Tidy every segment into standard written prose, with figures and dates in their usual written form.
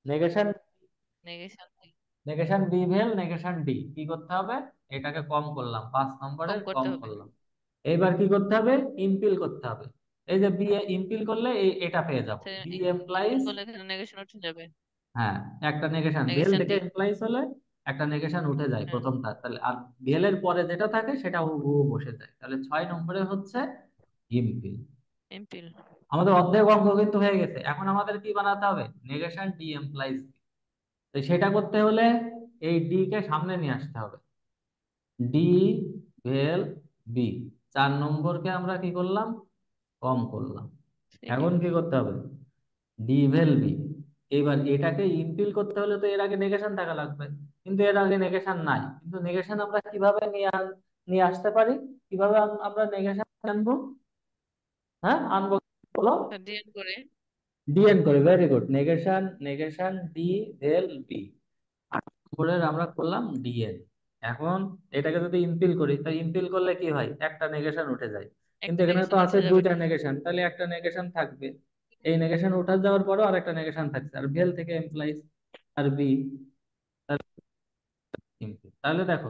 Negation negation negation B vel negation D কি করতে হবে? এটাকে কম করলাম, 5 নম্বরের কম করতে কম হবে। করলাম। এইবার কি করতে হবে? ইমপিল করতে হবে। এই যে বি ইমপিল করলে এটা পেয়ে যাব, বি ইম্পিল এমপ্লাইজ। করলে এখানে নেগেশন উঠে যাবে। হ্যাঁ, একটা নেগেশন ভেল নেগেশন থেকে ডি। এমপ্লাইজ হলে একটা নেগেশন উঠে যায় হ্যাঁ। প্রথমটা, তাহলে আর ভেলের পরে যেটা থাকে সেটা হুবহু বসে যায়, তাহলে 6 নম্বরে হচ্ছে ইমপিল। ইম্পিল। আমাদের অর্ধেক অঙ্ক কিন্তু হয়ে গেছে, এখন আমাদের কি বানাতে হবে? Negation D implies. তো সেটা করতে হলে এই ডি কে সামনে নিয়ে আসতে হবে। ডি ভেল বি, 4 নম্বরকে আমরা কি করলাম? কম করলাম। সি। এখন কি করতে হবে? ডি ভেল বি। এবার এটাকে ইমপিল করতে হলে তো এর আগে নেগেশন থাকা লাগবে, কিন্তু এর আগে নেগেশন নাই। কিন্তু নেগেশন আমরা কিভাবে নিয়ে আসতে পারি? কিভাবে আমরা নেগেশন আনবো? হ্যাঁ, আনবো, বলো। ডিএন করে। ডিএন করে, very good. Negation negation D ভেল বি, উপরের আমরা করলাম ডিএন। এখন এটাকে যদি ইমপিল করি, তাই ইমপিল করলে কি হয়? একটা নেগেশন উঠে যায়। কিন্তু একটা এখানে তো নেগেশন আছে উঠে যাবে। দুইটা নেগেশন, তাহলে একটা নেগেশন থাকবে। এই নেগেশন উঠে যাওয়ার পরেও আরেকটা নেগেশন থাকছে, আর ভেল থেকে এমপ্লাইজ আর বি ইমপিল। তাহলে দেখো,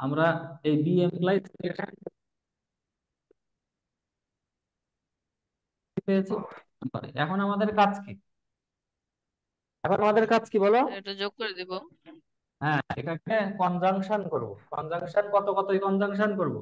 আমরা এই বি এমপ্লাইজ নেগেশন পেয়েছি। এখন আমাদের কাজ কি? এখন আমাদের কাজ কি বলো? এটা যোগ করে দিব। হ্যাঁ, এটাকে কনজাংশন করব। কনজাংশন কত কতই কনজাংশন করব।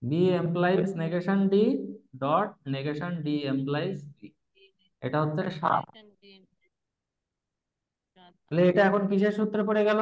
B implies negation D dot negation D implies B, এটা হচ্ছে 7। Negation D. তাহলে এটা এখন কিসের সূত্রে পড়ে গেল?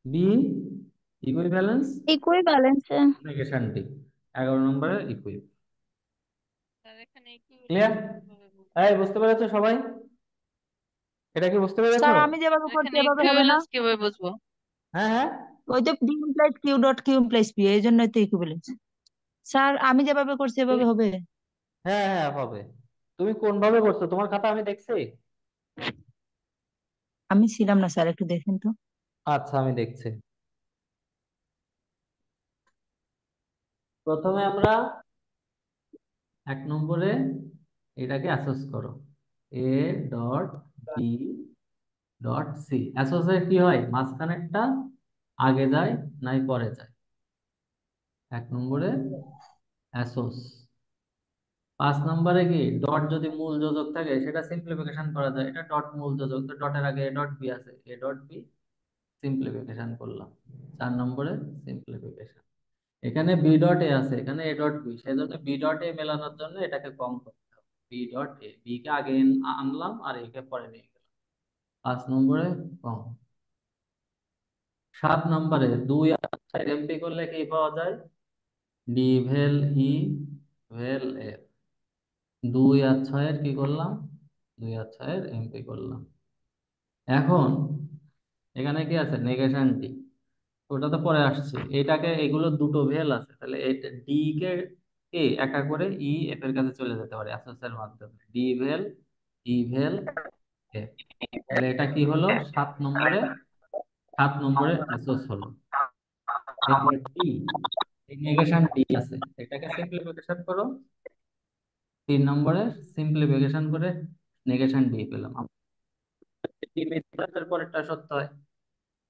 B equivalence equivalence. Negation D, 11 নম্বরের ইকুই। স্যার এখানে ইকুইভ্যালেন্স ক্লিয়ার? কিভাবে বলবো? এই, বুঝতে পেরেছো সবাই? এটা কি বুঝতে পেরেছো? স্যার আমি যেভাবে করছি এখানে এভাবে হবে না? ইকুইভ্যালেন্স কিভাবে বুঝবো? হ্যাঁ, হ্যাঁ, ওই তো D implies Q dot Q implies P, এই জন্যই তো ইকুইভ্যালেন্স। স্যার আমি যেভাবে করছি এভাবে হবে? হ্যাঁ, হ্যাঁ হবে। তুমি কোন ভাবে করছো? তোমার খাতা আমি দেখছি। আমি ছিলাম না স্যার, একটু দেখেন তো। আচ্ছা, আমি দেখছি। প্রথমে আমরা 1 নম্বরে এটাকে অ্যাসোস করো, A dot B dot C. অ্যাসোসে কি হয়? মাঝখানেরটা আগে যায় নাই পরে যায়। 1 নম্বরে অ্যাসোস। 5 নম্বরে কি? ডট যদি মূল যোজক থাকে সেটা সিম্পলিফিকেশন করা যায়, এটা ডট মূল যোজক, তো ডটের আগে এ ডট বি আছে, এ ডট বি সিম্পলিফিকেশন করলাম। 4 নম্বরে সিম্পলিফিকেশন। এখানে বি ডট এ আছে, এখানে এ ডট বি, সেই জন্য বি ডট এ মেলানোর জন্য এটাকে কম করতে হবে। বি ডট এ, বি কে আগে আনলাম আর এ কে পরে নিয়ে গেলাম। 5 নম্বরে কম। 7 নম্বরে 2 আর 4 এমপি করলে কি পাওয়া যায়? ডি ভেল ই ভেল এফ। 2 আর 6 কি করলাম? 2 আর 6 এমপি করলাম। এখন এখানে কি আছে? নেগেশন ডি, ওটা তো পরে আসছে। এটাকে, এগুলো দুটো ভেল আছে, তাহলে এটা ডি কে একা করে ই এফ এর কাছে চলে যেতে পারে অ্যাসোসের মাধ্যমে, ডি ভেল ই ভেল এফ। তাহলে এটা কি হলো? 7 নম্বরে, 7 নম্বরে অ্যাসোস হলো। এরপর ডি, এই নেগেশন ডি আছে, এটাকে সিম্পলিফিকেশন করো। 3 নম্বরে সিম্পলিফিকেশন করে নেগেশন ডি পেলাম। পরেরটা সত্য হয়,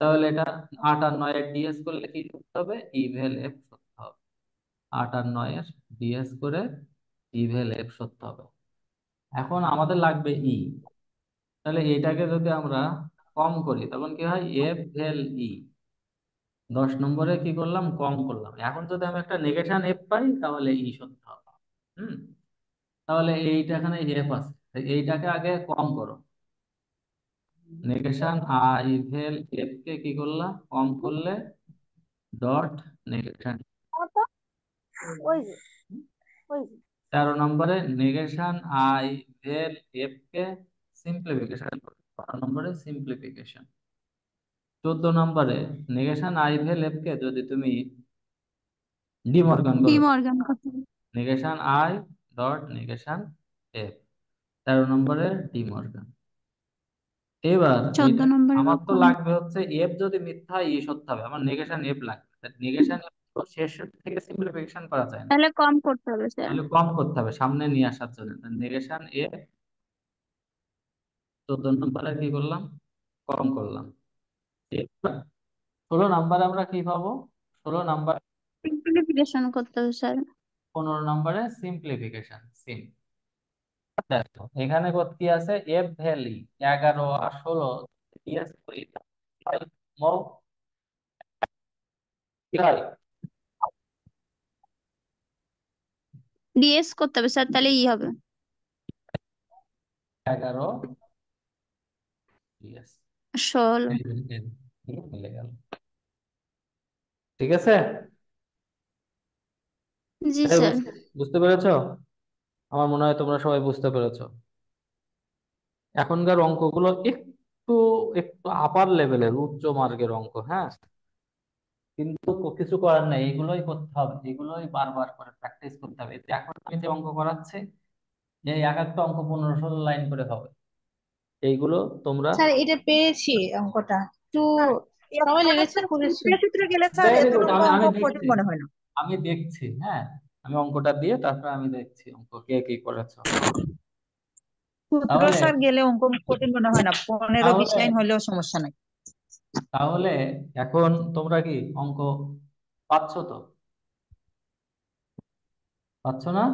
তাহলে এটা 8 আর 9 এর ডিএস করলে কি করতে হবে? ইভেল এফ সত্য হবে। 8 আর 9 এর ডিএস করে ইভেল এফ সত্য হবে। এখন আমাদের লাগবে ই। তাহলে এটাকে যদি আমরা কম করি তখন কি হয়? এফ ভেল ই। 10 নম্বরে কি করলাম? কম করলাম। এখন যদি আমি একটা নেগেশন এফ পাই তাহলে ই সত্য হবে। হুম, তাহলে এইটা এখানে এফ আছে, তাই এইটাকে আগে কম করো। নেগেশন আই ভেল এফ কে কি করলাম? কম করলে ডট নেগেশন। ওই যে, ওই যে। 13 নম্বরে নেগেশন আই ভেল এফ কে সিম্পলিফিকেশন করো। 12 নম্বরে সিম্পলিফিকেশন। 14 নম্বরে নেগেশন আই ভেল এফ কে যদি তুমি ডিমর্গান ডি করো, মর্গান করতে হবে। Negation I dot negation F, 13 নম্বরে ডিমর্গান। এবার 14 নম্বরে আমার তো কখন? লাগবে হচ্ছে এফ যদি মিথ্যা হয় ই সত্য হবে, আমার নেগেশন এফ লাগবে। নেগেশন এফ তো শেষ থেকে সিম্পলিফিকেশন করা যায় না, তাহলে কম করতে হবে স্যার। তাহলে কম করতে হবে সামনে নিয়ে আসার জন্য। নেগেশন এফ 14 নম্বরে কি করলাম, কম করলাম। 16 নম্বরে আমরা কি পাবো, 16 নম্বর, সিম্পলিফিকেশন করতে হবে স্যার। 15 নম্বরে সিম্পলিফিকেশন সিম। দেখো এখানে কি আছে, এফ ভ্যালি 11 আর 16 ডিএস করি, মৌ কি হয়, ডিএস করতে হবে স্যার, তাহলে ই হবে 11 ডিএস 16। মিলে গেল। ঠিক আছে, জি এই স্যার। বুঝতে পেরেছো? আমার মনে হয় তোমরা সবাই বুঝতে পেরেছো। এখনকার অঙ্কগুলো একটু একটু আপার লেভেলের, উচ্চ মার্গের অঙ্ক, হ্যাঁ, কিন্তু কিছু করার নেই, এগুলোই করতে হবে, এগুলোই বারবার করে প্র্যাকটিস করতে হবে। এই যে এখন আমি যে অঙ্ক করাচ্ছি, এই এক একটা অঙ্ক 15-16 লাইন করে হবে, এইগুলো তোমরা স্যার এটা পেরেছি অঙ্কটা, একটু সময় লেগেছে, করেছি। উল্টা সূত্রে গেলে স্যার ভেরি গুড। এতটুকু আমি অঙ্ক আমি কঠিন দেখছি, মনে হয় না। আমি দেখছি, হ্যাঁ, আমি অঙ্কটা দিয়ে তারপর আমি দেখছি অঙ্ক কে কি করেছো। সূত্র তাহলে স্যার গেলে অঙ্ক কঠিন মনে হয় না, 15-20 তাহলে লাইন হলেও সমস্যা নাই। তাহলে এখন তোমরা কি অঙ্ক পাচ্ছ তো, পাচ্ছ না?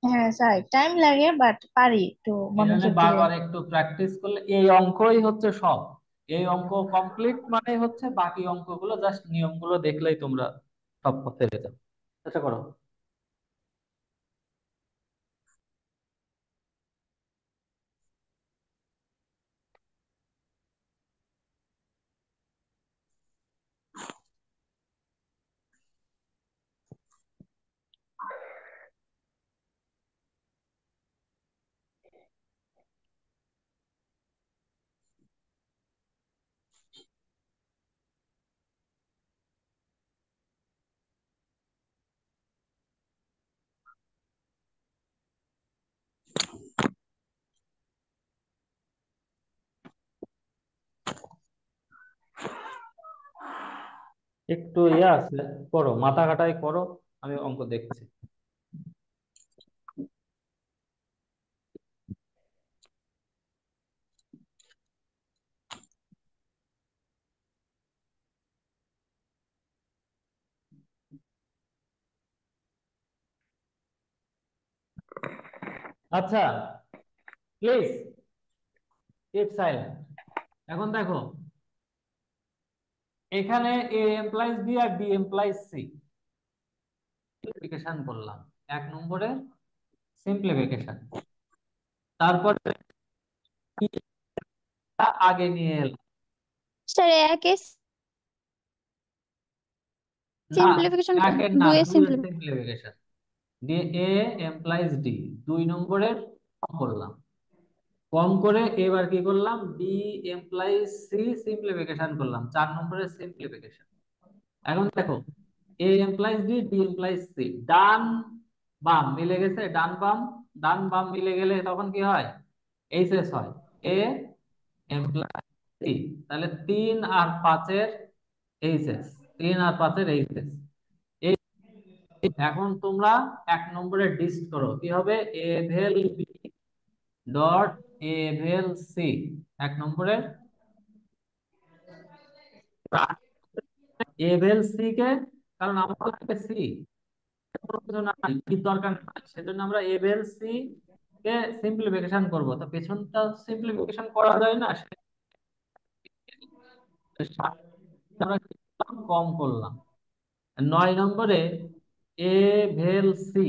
হ্যাঁ স্যার টাইম লাগে, বাট পারি একটু এই জন্য মনোযোগ দিয়ে। বারবার একটু প্র্যাকটিস করলে এই অঙ্কই হচ্ছে সব। এই অঙ্ক কমপ্লিট মানে হচ্ছে বাকি অঙ্কগুলো জাস্ট নিয়মগুলো দেখলেই তোমরা সব করতে পেরে যাবে। চেষ্টা করো। একটু ইয়ে আছে, করো, মাথা খাটাই করো, আমি অঙ্ক দেখছি। আচ্ছা, প্লিজ কিপ সাইলেন্ট। এখন দেখো এখানে এ এমপ্লয়িজ বি আর বি এমপ্লয়িজ সি, সিম্পলিফিকেশন করলাম, 1 নম্বরে সিম্পলিফিকেশন। তারপরে আগে নিয়ে এলাম, স্যার একে না সিম্পলিফিকেশন, একের না, দুয়ে দুইয়ের সিম্পলিফিকেশন। সিম্পলিফিকেশন দিয়ে এ এমপ্লয়িজ ডি, 2 নম্বরের কম করলাম, কম করে এবার কি করলাম, বি এমপ্লয়িজ সি সিম্পলিফিকেশন করলাম, 4 নম্বরের সিম্পলিফিকেশন। এখন দেখো A implies D, D implies C, ডান বাম মিলে গেছে, ডান বাম, ডান বাম মিলে গেলে তখন কি হয়, এইচএস হয়, এ এমপ্লয়িজ সি, তাহলে 3 আর 5-এর এইচএস, 3 আর 5-এর এইচএস। এখন তোমরা 1 নম্বরে ডিস্ট করো, কি হবে, এ ভেল বি ডট এ ভেল সি, 1 নম্বরের এ ভেল সি কে, কারণ আমাদের সি দরকার নাই, সেজন্য আমরা এ ভেল সি কে সিম্পলিফিকেশন করবো, তো পেছনটা সিম্পলিফিকেশন করা যায় না, আমরা কম করলাম। 9 নম্বরে এ ভেল সি,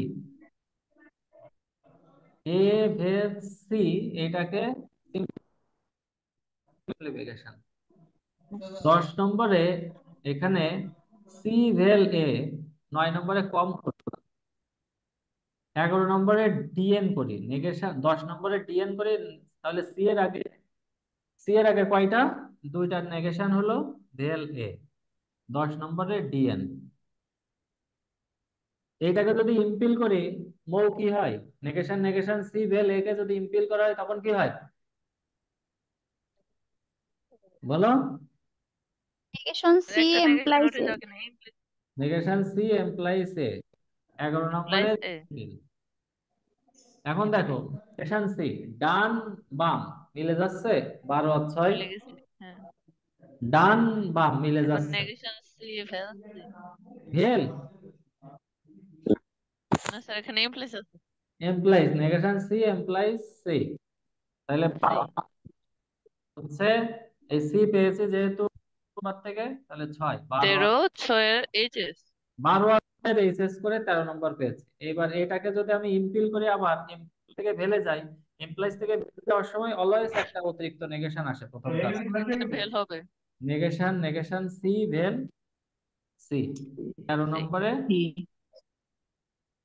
এ ভেল সি এটাকে সিম্পলিফিকেশন। 10 নম্বরে এখানে সি ভেল এ, 9 নম্বরে কম করলাম। 11 নম্বরে ডিএন করি নেগেশন, 10 নম্বরে ডিএন করি, তাহলে সি এর আগে কয়টা, 2টার নেগেশন হলো ভেল এ, 10 নম্বরে ডিএন। এইটাকে যদি ইম্পিল করি, মৌ কি হয়, নেগেশন নেগেশন সি ভেল এ কে যদি ইম্পিল করা হয় তখন কি হয়, বলো? নেগেশন সি একটা নেগেশন এমপ্লাইজ উঠে এ। যাওয়া কেন, নেগেশন সি এমপ্লাইজ এ, 11 নম্বরে ইমপ্লাইজ এ। এখন দেখো নেগেশন সি, ডান বাম মিলে যাচ্ছে, 12 আর 6, মিলে গেছে, হ্যাঁ। ডান বাম মিলে এখন যাচ্ছে, নেগেশন সি ভ্যালেন্সি। ভেল না স্যার, এখানে ইমপ্লিস আছে। Implies, negation C implies C, তাহলে সি। হচ্ছে এই সি পেয়েছি যেহেতু তোমার থেকে, তাহলে 6, 12 13 6 এইচএস। 12 আর এইচএস করে 13 নম্বর পেয়েছি। এবার এটাকে যদি আমি ইমপিল করি, আবার ইমপিল থেকে ভেলে যাই, এমপ্লয়েজ থেকে ভেলে যাওয়ার সময় অলওয়েজ একটা অতিরিক্ত নেগেশন আসে প্রথম কাজ, এখানে ভেল হবে। নেগেশন সি ভেল সি 13 সি। নম্বরে।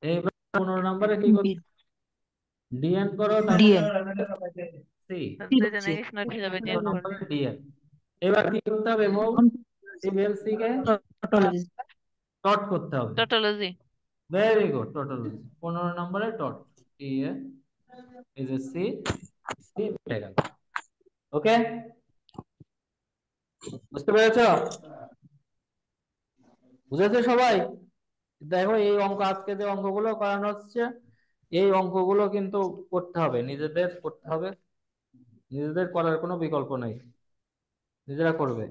এইবার 15 নম্বরে কি করতে, ডিএন করো, তারপর ডিএন সি, দুইটা নেগেশন আর ভেল হবে, 15 ডিএন করলে। নম্বরে ডিএন। এবার কি করতে হবে বল, সি ভেল সি কে টোটোলজি ডট করতে হবে। টোটোলজি। ভেরি গুড, টোটালজি 15 নম্বরে ডট, টি এ এই যে সি, সি উঠে গেল। ওকে, বুঝতে পেরেছো? বুঝেছো সবাই? দেখো এই অঙ্ক, আজকে যে অঙ্কগুলো করানো হচ্ছে, এই অঙ্কগুলো কিন্তু করতে হবে, নিজেদের করতে হবে, নিজেদের করার কোনো বিকল্প নেই, নিজেরা করবে।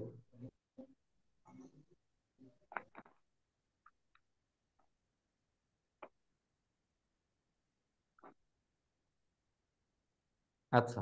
আচ্ছা।